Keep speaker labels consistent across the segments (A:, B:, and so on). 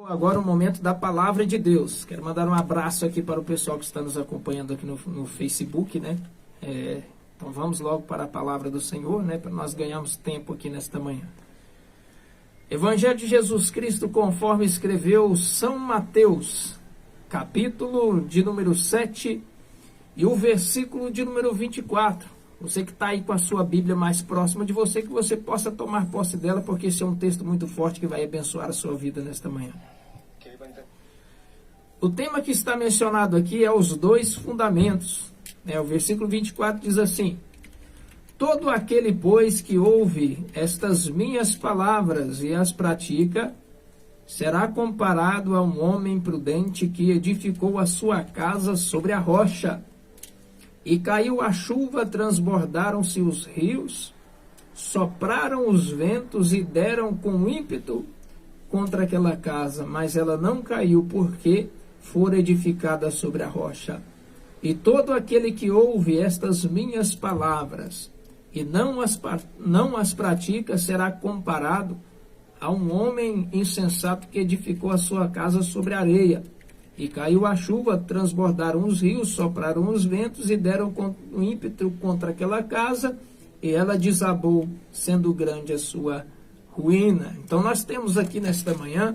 A: Agora o momento da palavra de Deus. Quero mandar um abraço aqui para o pessoal que está nos acompanhando aqui no Facebook, né? Então vamos logo para a palavra do Senhor, né? Para nós ganharmos tempo aqui nesta manhã. Evangelho de Jesus Cristo, conforme escreveu São Mateus, capítulo de número 7 e o versículo de número 24. Você que está aí com a sua Bíblia mais próxima de você, que você possa tomar posse dela, porque esse é um texto muito forte que vai abençoar a sua vida nesta manhã. O tema que está mencionado aqui é os dois fundamentos. O versículo 24 diz assim: todo aquele, pois, que ouve estas minhas palavras e as pratica, será comparado a um homem prudente que edificou a sua casa sobre a rocha. E caiu a chuva, transbordaram-se os rios, sopraram os ventos e deram com ímpeto contra aquela casa, mas ela não caiu, porque fora edificada sobre a rocha. E todo aquele que ouve estas minhas palavras e não as pratica, será comparado a um homem insensato que edificou a sua casa sobre a areia. E caiu a chuva, transbordaram os rios, sopraram os ventos e deram com ímpeto contra aquela casa, e ela desabou, sendo grande a sua ruína. Então nós temos aqui nesta manhã,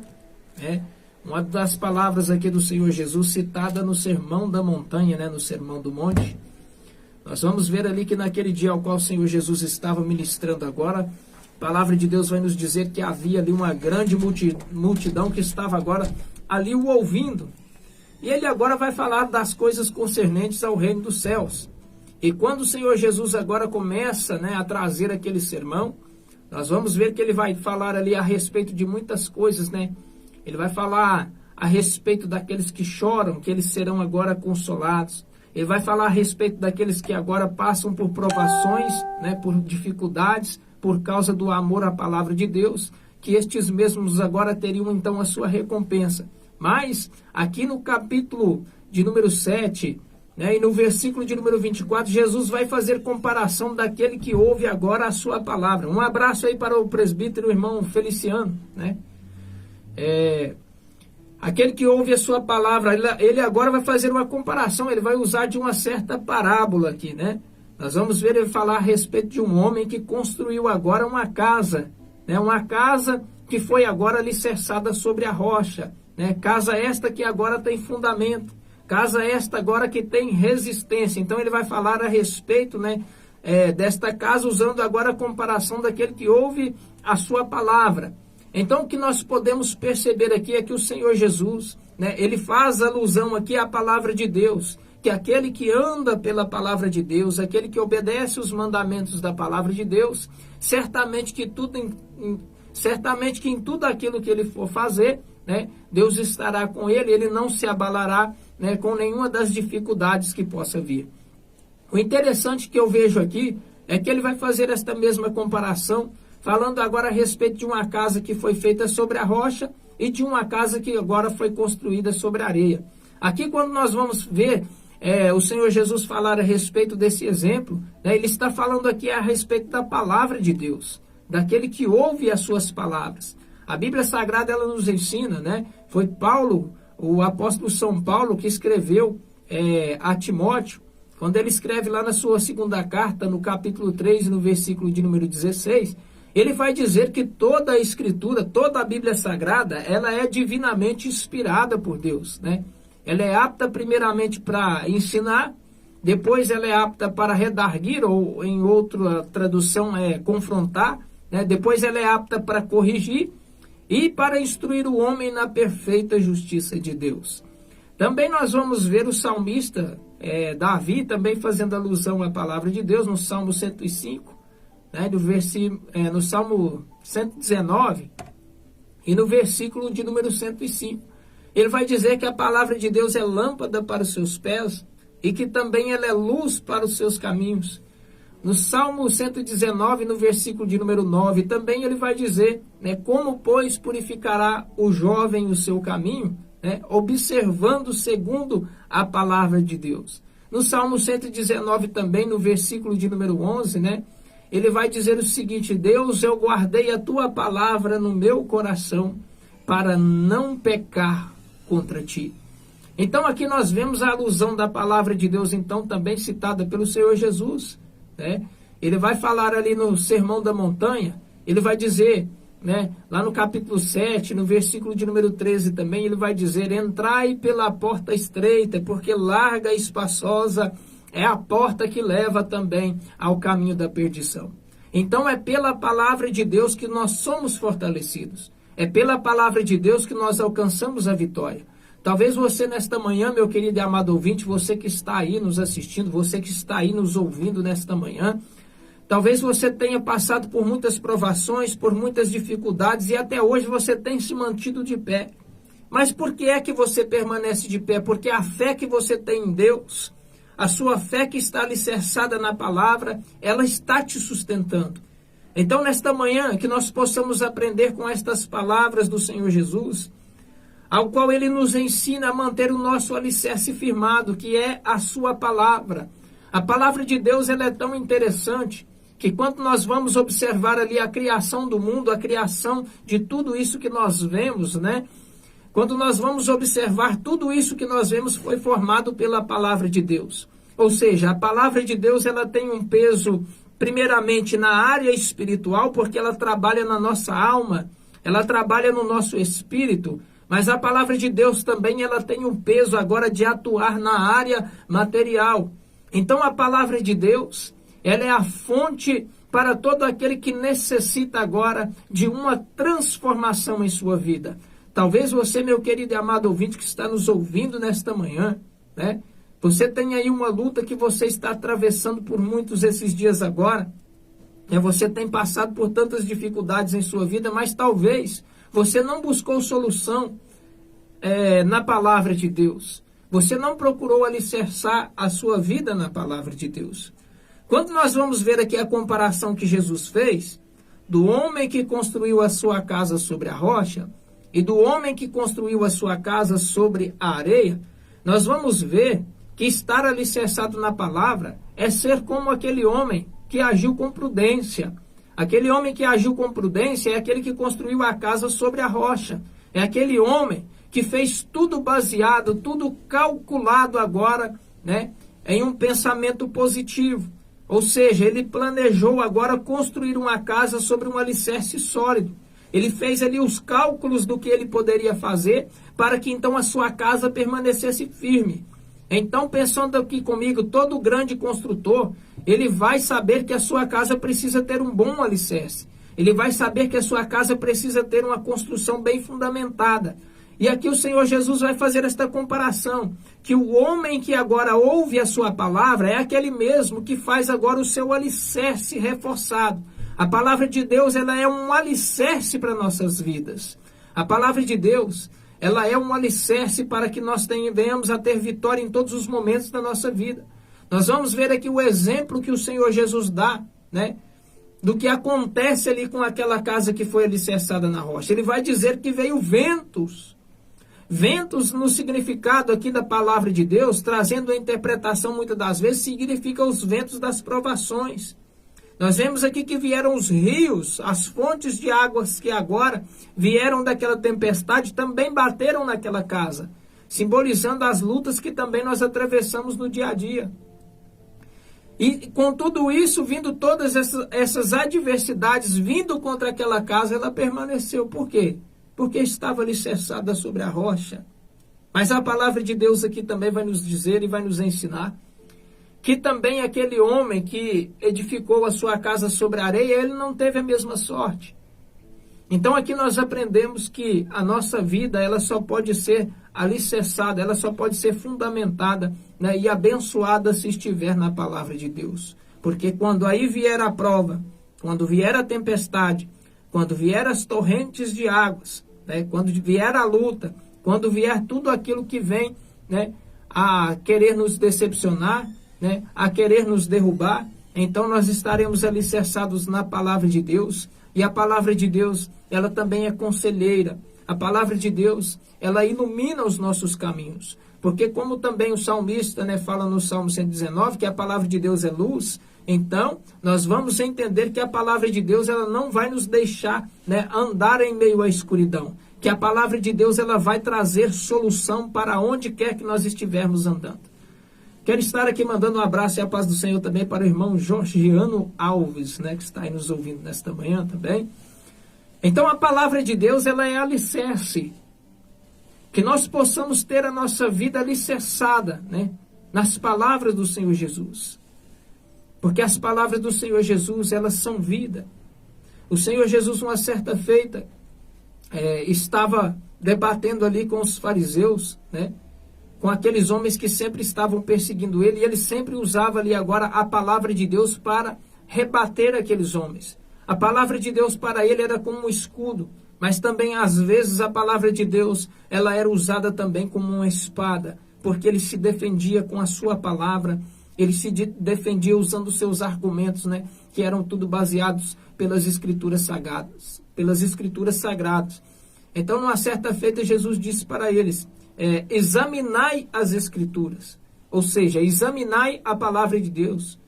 A: uma das palavras aqui do Senhor Jesus citada no Sermão da Montanha, no Sermão do Monte. Nós vamos ver ali que naquele dia ao qual o Senhor Jesus estava ministrando agora, a palavra de Deus vai nos dizer que havia ali uma grande multidão que estava agora ali o ouvindo. E ele agora vai falar das coisas concernentes ao reino dos céus. E quando o Senhor Jesus agora começa a trazer aquele sermão, nós vamos ver que ele vai falar ali a respeito de muitas coisas, Ele vai falar a respeito daqueles que choram, que eles serão agora consolados. Ele vai falar a respeito daqueles que agora passam por provações, por dificuldades, por causa do amor à palavra de Deus, que estes mesmos agora teriam então a sua recompensa. Mas, aqui no capítulo de número 7, e no versículo de número 24, Jesus vai fazer comparação daquele que ouve agora a sua palavra. Um abraço aí para o presbítero, o irmão Feliciano, Aquele que ouve a sua palavra, ele agora vai fazer uma comparação, ele vai usar de uma certa parábola aqui, Nós vamos ver ele falar a respeito de um homem que construiu agora uma casa, uma casa que foi agora alicerçada sobre a rocha, Casa esta que agora tem fundamento, casa esta agora que tem resistência. Então ele vai falar a respeito, desta casa, usando agora a comparação daquele que ouve a sua palavra. Então o que nós podemos perceber aqui é que o Senhor Jesus, ele faz alusão aqui à palavra de Deus, que aquele que anda pela palavra de Deus, aquele que obedece os mandamentos da palavra de Deus, certamente que em tudo aquilo que ele for fazer, Deus estará com ele, ele não se abalará com nenhuma das dificuldades que possa vir. O interessante que eu vejo aqui é que ele vai fazer esta mesma comparação, falando agora a respeito de uma casa que foi feita sobre a rocha e de uma casa que agora foi construída sobre a areia. Aqui, quando nós vamos ver o Senhor Jesus falar a respeito desse exemplo, ele está falando aqui a respeito da palavra de Deus, daquele que ouve as suas palavras. A Bíblia Sagrada, ela nos ensina, foi Paulo, o apóstolo São Paulo, que escreveu a Timóteo, quando ele escreve lá na sua segunda carta, no capítulo 3, no versículo de número 16, ele vai dizer que toda a Escritura, toda a Bíblia Sagrada, ela é divinamente inspirada por Deus, Ela é apta primeiramente para ensinar, depois ela é apta para redarguir, ou em outra tradução confrontar, depois ela é apta para corrigir, e para instruir o homem na perfeita justiça de Deus. Também nós vamos ver o salmista Davi também fazendo alusão à palavra de Deus no Salmo 105, no Salmo 119 e no versículo de número 105. Ele vai dizer que a palavra de Deus é lâmpada para os seus pés e que também ela é luz para os seus caminhos. No Salmo 119, no versículo de número 9, também ele vai dizer, como, pois, purificará o jovem o seu caminho, observando segundo a palavra de Deus. No Salmo 119 também, no versículo de número 11, ele vai dizer o seguinte: Deus, eu guardei a tua palavra no meu coração, para não pecar contra ti. Então aqui nós vemos a alusão da palavra de Deus, então também citada pelo Senhor Jesus, né? Ele vai falar ali no Sermão da Montanha, ele vai dizer, né, lá no capítulo 7, no versículo de número 13 também, ele vai dizer: entrai pela porta estreita, porque larga e espaçosa é a porta que leva também ao caminho da perdição. Então é pela palavra de Deus que nós somos fortalecidos. É pela palavra de Deus que nós alcançamos a vitória. Talvez você nesta manhã, meu querido e amado ouvinte, você que está aí nos assistindo, você que está aí nos ouvindo nesta manhã, talvez você tenha passado por muitas provações, por muitas dificuldades e até hoje você tem se mantido de pé. Mas por que é que você permanece de pé? Porque a fé que você tem em Deus, a sua fé que está alicerçada na palavra, ela está te sustentando. Então, nesta manhã, que nós possamos aprender com estas palavras do Senhor Jesus, ao qual Ele nos ensina a manter o nosso alicerce firmado, que é a sua palavra. A palavra de Deus, ela é tão interessante, que quando nós vamos observar ali a criação do mundo, a criação de tudo isso que nós vemos, né? Quando nós vamos observar tudo isso que nós vemos foi formado pela palavra de Deus. Ou seja, a palavra de Deus, ela tem um peso primeiramente na área espiritual, porque ela trabalha na nossa alma, ela trabalha no nosso espírito, mas a palavra de Deus também ela tem um peso agora de atuar na área material. Então a palavra de Deus, ela é a fonte para todo aquele que necessita agora de uma transformação em sua vida. Talvez você, meu querido e amado ouvinte que está nos ouvindo nesta manhã, né? Você tem aí uma luta que você está atravessando por muitos esses dias agora. Você tem passado por tantas dificuldades em sua vida, mas talvez você não buscou solução na palavra de Deus. Você não procurou alicerçar a sua vida na palavra de Deus. Quando nós vamos ver aqui a comparação que Jesus fez, do homem que construiu a sua casa sobre a rocha e do homem que construiu a sua casa sobre a areia, nós vamos ver que estar alicerçado na palavra é ser como aquele homem que agiu com prudência. Aquele homem que agiu com prudência é aquele que construiu a casa sobre a rocha. É aquele homem que fez tudo baseado, tudo calculado agora, né, em um pensamento positivo. Ou seja, ele planejou agora construir uma casa sobre um alicerce sólido. Ele fez ali os cálculos do que ele poderia fazer para que então a sua casa permanecesse firme. Então, pensando aqui comigo, todo grande construtor, ele vai saber que a sua casa precisa ter um bom alicerce. Ele vai saber que a sua casa precisa ter uma construção bem fundamentada. E aqui o Senhor Jesus vai fazer esta comparação, que o homem que agora ouve a sua palavra é aquele mesmo que faz agora o seu alicerce reforçado. A palavra de Deus, ela é um alicerce para nossas vidas. A palavra de Deus, ela é um alicerce para que nós venhamos a ter vitória em todos os momentos da nossa vida. Nós vamos ver aqui o exemplo que o Senhor Jesus dá, né, do que acontece ali com aquela casa que foi alicerçada na rocha. Ele vai dizer que veio ventos. Ventos, no significado aqui da palavra de Deus, trazendo a interpretação muitas das vezes, significa os ventos das provações. Nós vemos aqui que vieram os rios, as fontes de águas que agora vieram daquela tempestade, também bateram naquela casa, simbolizando as lutas que também nós atravessamos no dia a dia. E com tudo isso, vindo todas essas adversidades, vindo contra aquela casa, ela permaneceu. Por quê? Porque estava alicerçada sobre a rocha. Mas a palavra de Deus aqui também vai nos dizer e vai nos ensinar que também aquele homem que edificou a sua casa sobre a areia, ele não teve a mesma sorte. Então aqui nós aprendemos que a nossa vida, ela só pode ser alicerçada, ela só pode ser fundamentada, né, e abençoada se estiver na palavra de Deus. Porque quando aí vier a prova, quando vier a tempestade, quando vier as torrentes de águas, né, quando vier a luta, quando vier tudo aquilo que vem, né, a querer nos decepcionar, né, a querer nos derrubar, então nós estaremos alicerçados na palavra de Deus. E a palavra de Deus, ela também é conselheira. A palavra de Deus, ela ilumina os nossos caminhos. Porque como também o salmista, né, fala no Salmo 119, que a palavra de Deus é luz, então nós vamos entender que a palavra de Deus, ela não vai nos deixar, né, andar em meio à escuridão. que a palavra de Deus ela vai trazer solução para onde quer que nós estivermos andando. Quero estar aqui mandando um abraço e a paz do Senhor também para o irmão Georgiano Alves, né, que está aí nos ouvindo nesta manhã também. Então a palavra de Deus ela é alicerce, que nós possamos ter a nossa vida alicerçada, né, nas palavras do Senhor Jesus. Porque as palavras do Senhor Jesus, elas são vida. O Senhor Jesus, uma certa feita, estava debatendo ali com os fariseus, né, com aqueles homens que sempre estavam perseguindo ele, e ele sempre usava ali agora a palavra de Deus para rebater aqueles homens. A palavra de Deus para ele era como um escudo, mas também às vezes a palavra de Deus ela era usada também como uma espada, porque ele se defendia com a sua palavra, ele se defendia usando seus argumentos, né, que eram tudo baseados pelas escrituras sagradas, Então, numa certa feita, Jesus disse para eles, examinai as escrituras, ou seja, examinai a palavra de Deus,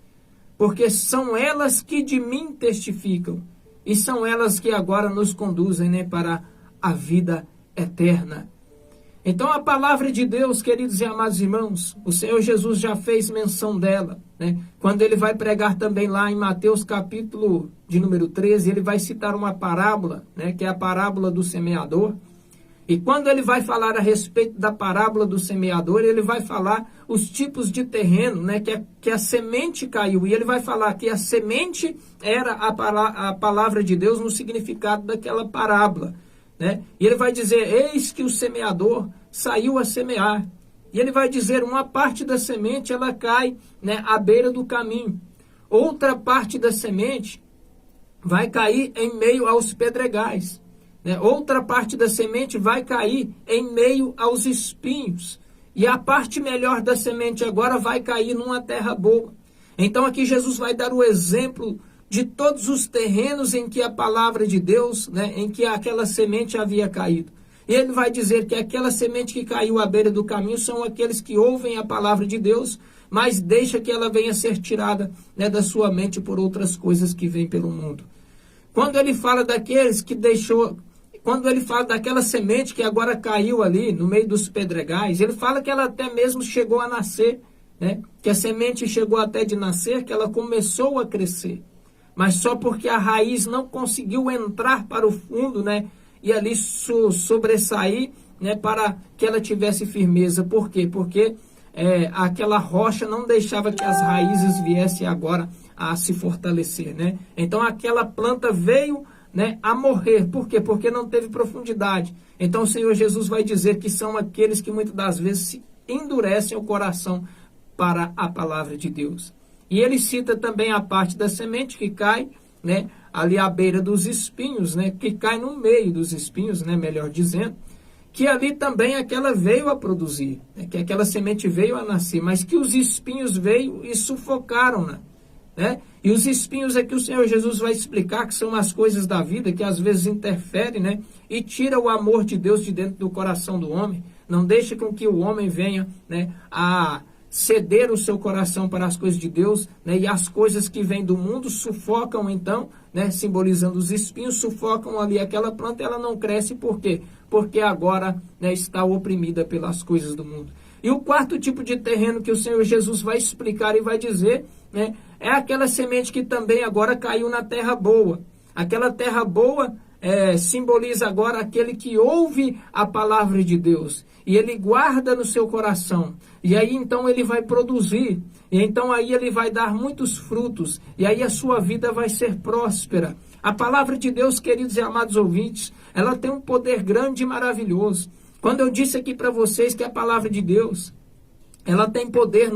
A: porque são elas que de mim testificam, e são elas que agora nos conduzem, né, para a vida eterna. Então a palavra de Deus, queridos e amados irmãos, o Senhor Jesus já fez menção dela, né? Quando ele vai pregar também lá em Mateus capítulo de número 13, ele vai citar uma parábola, né, que é a parábola do semeador. E quando ele vai falar a respeito da parábola do semeador, ele vai falar os tipos de terreno, né, que a semente caiu. E ele vai falar que a semente era a palavra de Deus no significado daquela parábola, né? E ele vai dizer, eis que o semeador saiu a semear. E ele vai dizer, uma parte da semente ela cai, né, à beira do caminho. Outra parte da semente vai cair em meio aos pedregais. Outra parte da semente vai cair em meio aos espinhos. E a parte melhor da semente agora vai cair numa terra boa. Então aqui Jesus vai dar o exemplo de todos os terrenos em que a palavra de Deus, né, em que aquela semente havia caído. E ele vai dizer que aquela semente que caiu à beira do caminho são aqueles que ouvem a palavra de Deus, mas deixa que ela venha a ser tirada, né, da sua mente por outras coisas que vêm pelo mundo. Quando ele fala daqueles que quando ele fala daquela semente que agora caiu ali no meio dos pedregais, ele fala que ela até mesmo chegou a nascer, né? Que a semente chegou até de nascer, que ela começou a crescer. Mas só porque a raiz não conseguiu entrar para o fundo, né? E ali sobressair, né? Para que ela tivesse firmeza. Por quê? Porque aquela rocha não deixava que as raízes viessem agora a se fortalecer, né? Então aquela planta veio, né, a morrer. Por quê? Porque não teve profundidade. Então o Senhor Jesus vai dizer que são aqueles que muitas das vezes se endurecem o coração para a palavra de Deus. E ele cita também a parte da semente que cai, né, ali à beira dos espinhos, né, que cai no meio dos espinhos, né, melhor dizendo, que ali também aquela veio a produzir, né, que aquela semente veio a nascer, mas que os espinhos veio e sufocaram-na. Né? E os espinhos é que o Senhor Jesus vai explicar que são as coisas da vida que às vezes interferem, né? E tira o amor de Deus de dentro do coração do homem, não deixa com que o homem venha, né, a ceder o seu coração para as coisas de Deus, né? E as coisas que vêm do mundo sufocam então, né, simbolizando os espinhos, sufocam ali aquela planta e ela não cresce. Por quê? Porque agora, né, está oprimida pelas coisas do mundo. E o quarto tipo de terreno que o Senhor Jesus vai explicar e vai dizer, né, é aquela semente que também agora caiu na terra boa. Aquela terra boa simboliza agora aquele que ouve a palavra de Deus. E ele guarda no seu coração. E aí então ele vai produzir. E então aí ele vai dar muitos frutos. E aí a sua vida vai ser próspera. A palavra de Deus, queridos e amados ouvintes, ela tem um poder grande e maravilhoso. Quando eu disse aqui para vocês que a palavra de Deus, ela tem poder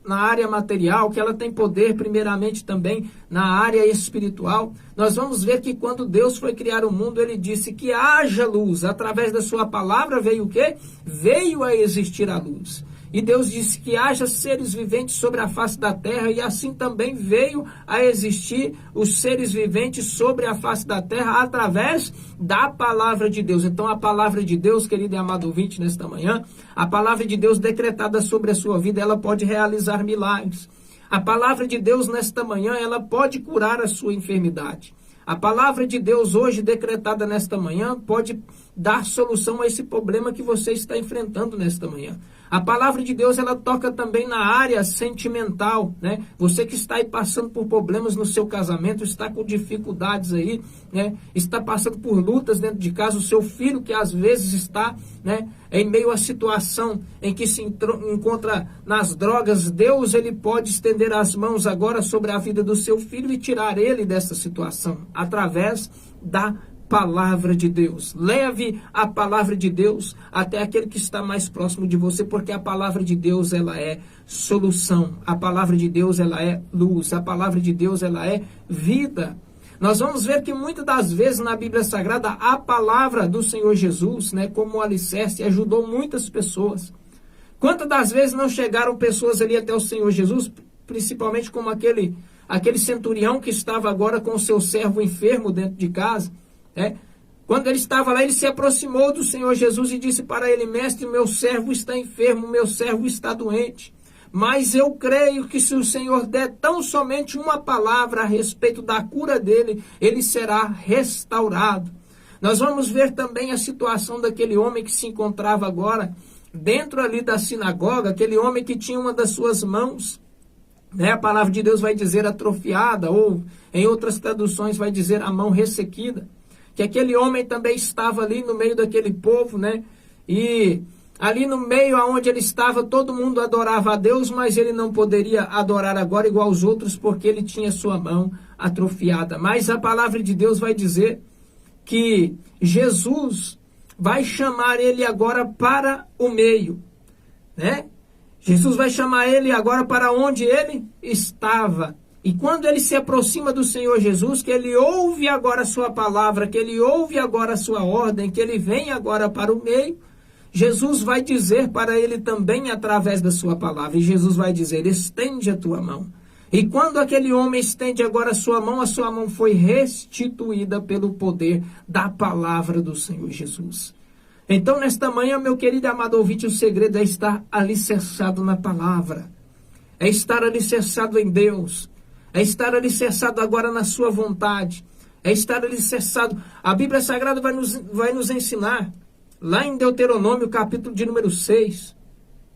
A: na área material, que ela tem poder primeiramente também na área espiritual, nós vamos ver que quando Deus foi criar o mundo, ele disse que haja luz. Através da sua palavra veio o quê? Veio a existir a luz. E Deus disse que haja seres viventes sobre a face da terra, e assim também veio a existir os seres viventes sobre a face da terra através da palavra de Deus. Então a palavra de Deus, querido e amado ouvinte, nesta manhã, a palavra de Deus decretada sobre a sua vida, ela pode realizar milagres. A palavra de Deus nesta manhã, ela pode curar a sua enfermidade. A palavra de Deus hoje decretada nesta manhã pode dar solução a esse problema que você está enfrentando nesta manhã. A palavra de Deus, ela toca também na área sentimental, né? Você que está aí passando por problemas no seu casamento, está com dificuldades aí, né? Está passando por lutas dentro de casa, o seu filho que às vezes está, né, em meio à situação em que se encontra nas drogas, Deus, ele pode estender as mãos agora sobre a vida do seu filho e tirar ele dessa situação, através da palavra de Deus. Leve a palavra de Deus até aquele que está mais próximo de você, porque a palavra de Deus, ela é solução. A palavra de Deus, ela é luz. A palavra de Deus, ela é vida. Nós vamos ver que muitas das vezes na Bíblia Sagrada, a palavra do Senhor Jesus, né, como alicerce, ajudou muitas pessoas. Quantas das vezes não chegaram pessoas ali até o Senhor Jesus, principalmente como aquele centurião que estava agora com o seu servo enfermo dentro de casa, né? Quando ele estava lá, ele se aproximou do Senhor Jesus e disse para ele: mestre, meu servo está enfermo, meu servo está doente. Mas eu creio que se o Senhor der tão somente uma palavra a respeito da cura dele, ele será restaurado. Nós vamos ver também a situação daquele homem que se encontrava agora dentro ali da sinagoga, aquele homem que tinha uma das suas mãos, né? A palavra de Deus vai dizer atrofiada, ou em outras traduções vai dizer a mão ressequida. Que aquele homem também estava ali no meio daquele povo, né? E ali no meio aonde ele estava, todo mundo adorava a Deus, mas ele não poderia adorar agora igual aos outros, porque ele tinha sua mão atrofiada. Mas a palavra de Deus vai dizer que Jesus vai chamar ele agora para o meio, né? Jesus vai chamar ele agora para onde ele estava. E quando ele se aproxima do Senhor Jesus, que ele ouve agora a sua palavra, que ele ouve agora a sua ordem, que ele vem agora para o meio, Jesus vai dizer para ele também através da sua palavra. E Jesus vai dizer: estende a tua mão. E quando aquele homem estende agora a sua mão foi restituída pelo poder da palavra do Senhor Jesus. Então, nesta manhã, meu querido e amado ouvinte, o segredo é estar alicerçado na palavra. É estar alicerçado em Deus. É estar alicerçado agora na sua vontade. É estar alicerçado. A Bíblia Sagrada vai nos ensinar, lá em Deuteronômio, capítulo de número 6,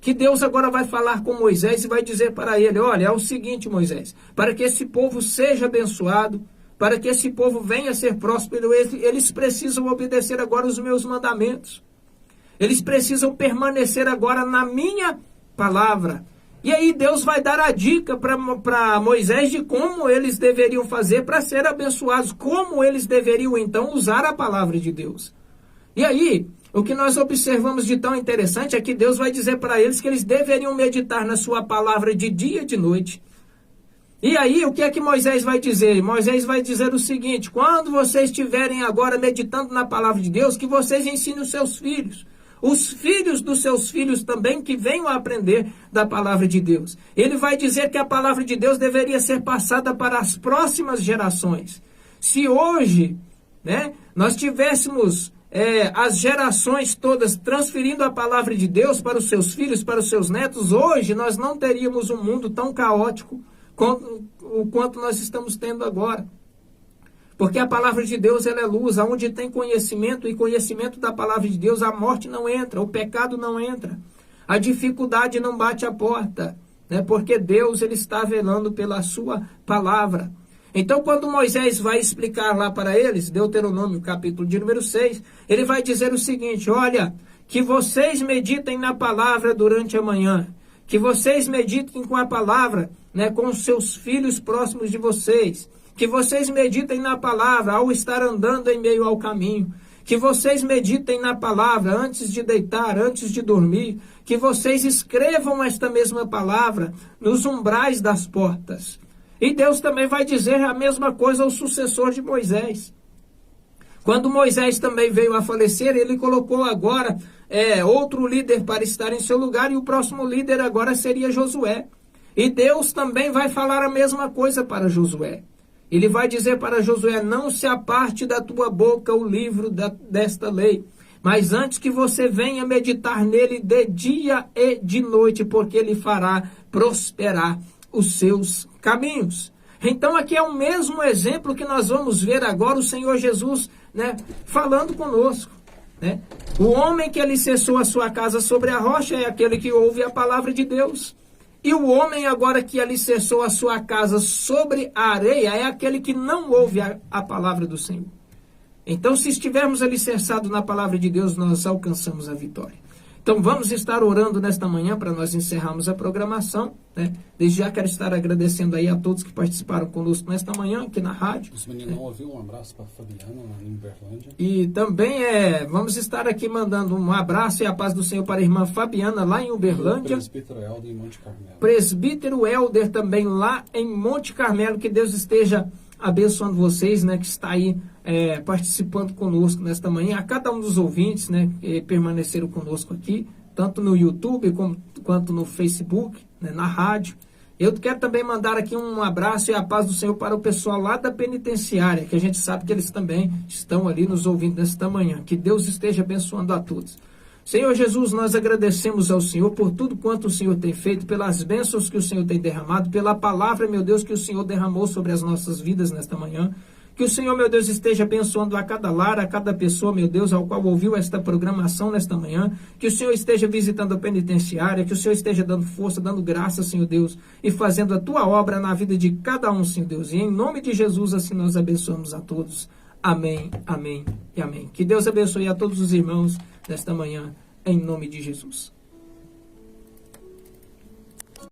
A: que Deus agora vai falar com Moisés e vai dizer para ele: olha, é o seguinte, Moisés, para que esse povo seja abençoado, para que esse povo venha a ser próspero, eles precisam obedecer agora os meus mandamentos. Eles precisam permanecer agora na minha palavra. E aí Deus vai dar a dica para Moisés de como eles deveriam fazer para ser abençoados, como eles deveriam então usar a palavra de Deus. E aí, o que nós observamos de tão interessante é que Deus vai dizer para eles que eles deveriam meditar na sua palavra de dia e de noite. E aí, o que é que Moisés vai dizer? Moisés vai dizer o seguinte: quando vocês estiverem agora meditando na palavra de Deus, que vocês ensinem os seus filhos. Os filhos dos seus filhos também, que venham a aprender da palavra de Deus. Ele vai dizer que a palavra de Deus deveria ser passada para as próximas gerações. Se hoje, né, nós tivéssemos as gerações todas transferindo a palavra de Deus para os seus filhos, para os seus netos, hoje nós não teríamos um mundo tão caótico quanto nós estamos tendo agora. Porque a palavra de Deus, ela é luz. Onde tem conhecimento e conhecimento da palavra de Deus, a morte não entra, o pecado não entra, a dificuldade não bate a porta, né? Porque Deus, ele está velando pela sua palavra. Então, quando Moisés vai explicar lá para eles, Deuteronômio, capítulo de número 6, ele vai dizer o seguinte: olha, que vocês meditem na palavra durante a manhã, que vocês meditem com a palavra, né, com os seus filhos próximos de vocês, que vocês meditem na palavra ao estar andando em meio ao caminho, que vocês meditem na palavra antes de deitar, antes de dormir, que vocês escrevam esta mesma palavra nos umbrais das portas. E Deus também vai dizer a mesma coisa ao sucessor de Moisés. Quando Moisés também veio a falecer, ele colocou agora outro líder para estar em seu lugar, e o próximo líder agora seria Josué. E Deus também vai falar a mesma coisa para Josué. Ele vai dizer para Josué: não se aparte da tua boca o livro desta lei, mas antes que você venha meditar nele de dia e de noite, porque ele fará prosperar os seus caminhos. Então aqui é o mesmo exemplo que nós vamos ver agora o Senhor Jesus, né, falando conosco. né? O homem que alicerçou a sua casa sobre a rocha é aquele que ouve a palavra de Deus. E o homem agora que alicerçou a sua casa sobre a areia é aquele que não ouve a palavra do Senhor. Então, se estivermos alicerçados na palavra de Deus, nós alcançamos a vitória. Então, vamos estar orando nesta manhã para nós encerrarmos a programação, né? Desde já quero estar agradecendo aí a todos que participaram conosco nesta manhã, aqui na rádio.
B: Os meninos não ouviram, um abraço para a Fabiana, lá em Uberlândia.
A: E também vamos estar aqui mandando um abraço e a paz do Senhor para a irmã Fabiana, lá em Uberlândia.
B: O presbítero Helder em Monte Carmelo.
A: Presbítero Helder também lá em Monte Carmelo, que Deus esteja abençoando vocês, né, que está aí participando conosco nesta manhã, a cada um dos ouvintes, né, que permaneceram conosco aqui, tanto no YouTube quanto no Facebook, né, na rádio. Eu quero também mandar aqui um abraço e a paz do Senhor para o pessoal lá da penitenciária, que a gente sabe que eles também estão ali nos ouvindo nesta manhã. Que Deus esteja abençoando a todos. Senhor Jesus, nós agradecemos ao Senhor por tudo quanto o Senhor tem feito, pelas bênçãos que o Senhor tem derramado, pela palavra, meu Deus, que o Senhor derramou sobre as nossas vidas nesta manhã. Que o Senhor, meu Deus, esteja abençoando a cada lar, a cada pessoa, meu Deus, ao qual ouviu esta programação nesta manhã. Que o Senhor esteja visitando a penitenciária, que o Senhor esteja dando força, dando graça, Senhor Deus, e fazendo a tua obra na vida de cada um, Senhor Deus. E em nome de Jesus, assim nós abençoamos a todos. Amém, amém e amém. Que Deus abençoe a todos os irmãos nesta manhã, em nome de Jesus.